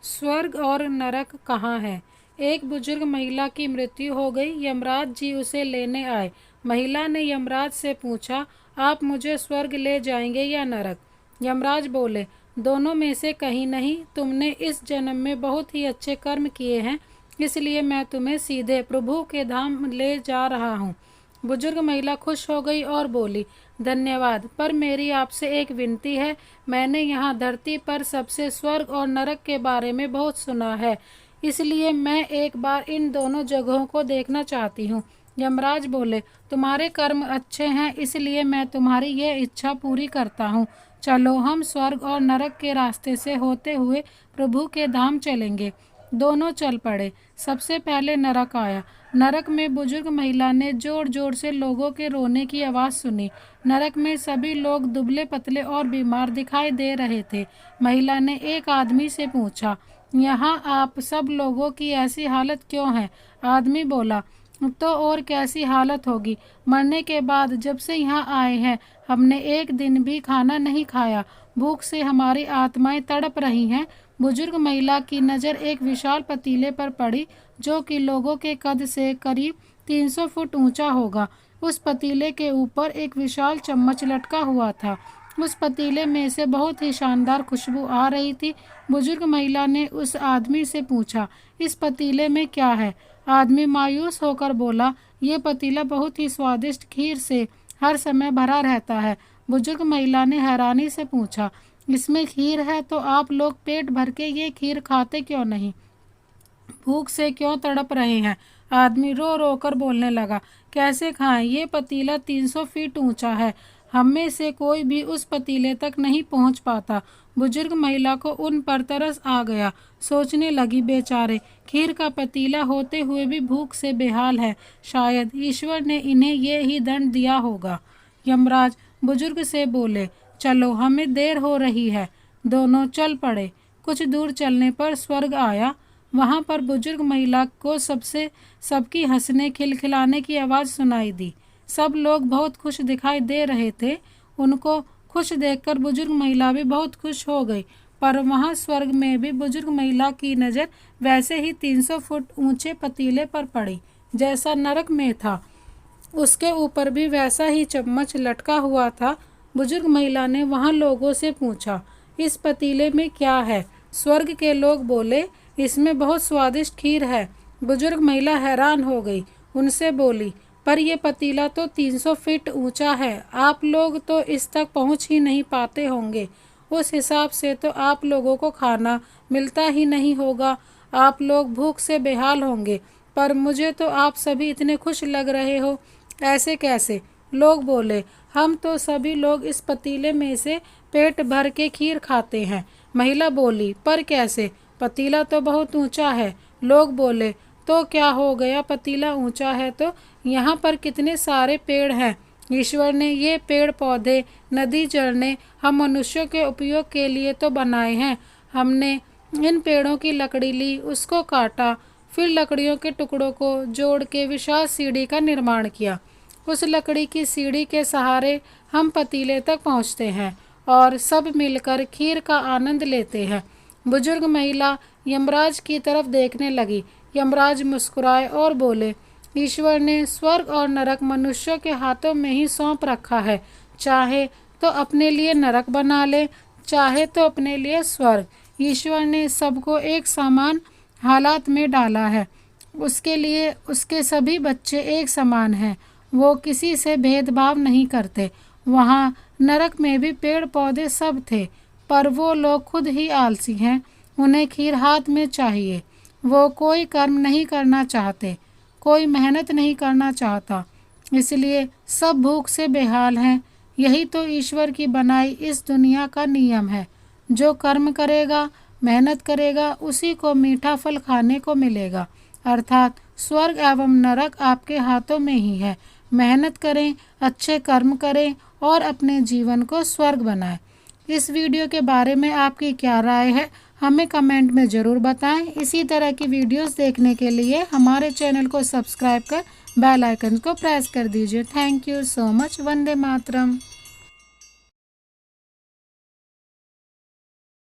स्वर्ग और नरक कहाँ है। एक बुजुर्ग महिला की मृत्यु हो गई। यमराज जी उसे लेने आए। महिला ने यमराज से पूछा, आप मुझे स्वर्ग ले जाएंगे या नरक। यमराज बोले, दोनों में से कहीं नहीं। तुमने इस जन्म में बहुत ही अच्छे कर्म किए हैं, इसलिए मैं तुम्हें सीधे प्रभु के धाम ले जा रहा हूँ। बुजुर्ग महिला खुश हो गई और बोली, धन्यवाद, पर मेरी आपसे एक विनती है। मैंने यहाँ धरती पर सबसे स्वर्ग और नरक के बारे में बहुत सुना है, इसलिए मैं एक बार इन दोनों जगहों को देखना चाहती हूँ। यमराज बोले, तुम्हारे कर्म अच्छे हैं, इसलिए मैं तुम्हारी यह इच्छा पूरी करता हूँ। चलो, हम स्वर्ग और नरक के रास्ते से होते हुए प्रभु के धाम चलेंगे। दोनों चल पड़े। सबसे पहले नरक आया। नरक में बुजुर्ग महिला ने जोर जोर से लोगों के रोने की आवाज़ सुनी। नरक में सभी लोग दुबले पतले और बीमार दिखाई दे रहे थे। महिला ने एक आदमी से पूछा, यहाँ आप सब लोगों की ऐसी हालत क्यों है। आदमी बोला, तो और कैसी हालत होगी, मरने के बाद जब से यहाँ आए हैं हमने एक दिन भी खाना नहीं खाया। भूख से हमारी आत्माएं तड़प रही हैं। बुजुर्ग महिला की नज़र एक विशाल पतीले पर पड़ी, जो कि लोगों के कद से करीब 300 फुट ऊंचा होगा। उस पतीले के ऊपर एक विशाल चम्मच लटका हुआ था। उस पतीले में से बहुत ही शानदार खुशबू आ रही थी। बुजुर्ग महिला ने उस आदमी से पूछा, इस पतीले में क्या है। आदमी मायूस होकर बोला, ये पतीला बहुत ही स्वादिष्ट खीर से हर समय भरा रहता है। बुजुर्ग महिला ने हैरानी से पूछा, इसमें खीर है तो आप लोग पेट भर के ये खीर खाते क्यों नहीं, भूख से क्यों तड़प रहे हैं। आदमी रो रो कर बोलने लगा, कैसे खाएं, ये पतीला 300 फीट ऊंचा है, हम में से कोई भी उस पतीले तक नहीं पहुंच पाता। बुजुर्ग महिला को उन पर तरस आ गया। सोचने लगी, बेचारे खीर का पतीला होते हुए भी भूख से बेहाल है, शायद ईश्वर ने इन्हें ये ही दंड दिया होगा। यमराज बुजुर्ग से बोले, चलो, हमें देर हो रही है। दोनों चल पड़े। कुछ दूर चलने पर स्वर्ग आया। वहाँ पर बुजुर्ग महिला को सबकी हंसने खिलखिलाने की आवाज़ सुनाई दी। सब लोग बहुत खुश दिखाई दे रहे थे। उनको खुश देखकर बुजुर्ग महिला भी बहुत खुश हो गई। पर वहाँ स्वर्ग में भी बुजुर्ग महिला की नज़र वैसे ही 300 फुट ऊंचे पतीले पर पड़ी जैसा नरक में था। उसके ऊपर भी वैसा ही चम्मच लटका हुआ था। बुजुर्ग महिला ने वहाँ लोगों से पूछा, इस पतीले में क्या है। स्वर्ग के लोग बोले, इसमें बहुत स्वादिष्ट खीर है। बुजुर्ग महिला हैरान हो गई। उनसे बोली, पर यह पतीला तो 300 फीट ऊंचा है, आप लोग तो इस तक पहुंच ही नहीं पाते होंगे। उस हिसाब से तो आप लोगों को खाना मिलता ही नहीं होगा, आप लोग भूख से बेहाल होंगे। पर मुझे तो आप सभी इतने खुश लग रहे हो, ऐसे कैसे। लोग बोले, हम तो सभी लोग इस पतीले में से पेट भर के खीर खाते हैं। महिला बोली, पर कैसे, पतीला तो बहुत ऊंचा है। लोग बोले, तो क्या हो गया, पतीला ऊंचा है तो यहाँ पर कितने सारे पेड़ हैं। ईश्वर ने ये पेड़ पौधे, नदी, झरने हम मनुष्यों के उपयोग के लिए तो बनाए हैं। हमने इन पेड़ों की लकड़ी ली, उसको काटा, फिर लकड़ियों के टुकड़ों को जोड़ के विशाल सीढ़ी का निर्माण किया। उस लकड़ी की सीढ़ी के सहारे हम पतीले तक पहुँचते हैं और सब मिलकर खीर का आनंद लेते हैं। बुजुर्ग महिला यमराज की तरफ देखने लगी। यमराज मुस्कुराए और बोले, ईश्वर ने स्वर्ग और नरक मनुष्यों के हाथों में ही सौंप रखा है। चाहे तो अपने लिए नरक बना ले, चाहे तो अपने लिए स्वर्ग। ईश्वर ने सबको एक समान हालात में डाला है। उसके लिए उसके सभी बच्चे एक समान हैं। वो किसी से भेदभाव नहीं करते। वहाँ नरक में भी पेड़ पौधे सब थे, पर वो लोग खुद ही आलसी हैं। उन्हें खीर हाथ में चाहिए। वो कोई कर्म नहीं करना चाहते, कोई मेहनत नहीं करना चाहता, इसलिए सब भूख से बेहाल हैं। यही तो ईश्वर की बनाई इस दुनिया का नियम है। जो कर्म करेगा, मेहनत करेगा, उसी को मीठा फल खाने को मिलेगा। अर्थात स्वर्ग एवं नरक आपके हाथों में ही है। मेहनत करें, अच्छे कर्म करें और अपने जीवन को स्वर्ग बनाएं। इस वीडियो के बारे में आपकी क्या राय है, हमें कमेंट में ज़रूर बताएं। इसी तरह की वीडियोस देखने के लिए हमारे चैनल को सब्सक्राइब कर बेल आइकन को प्रेस कर दीजिए। Thank you so much. Vande Mataram.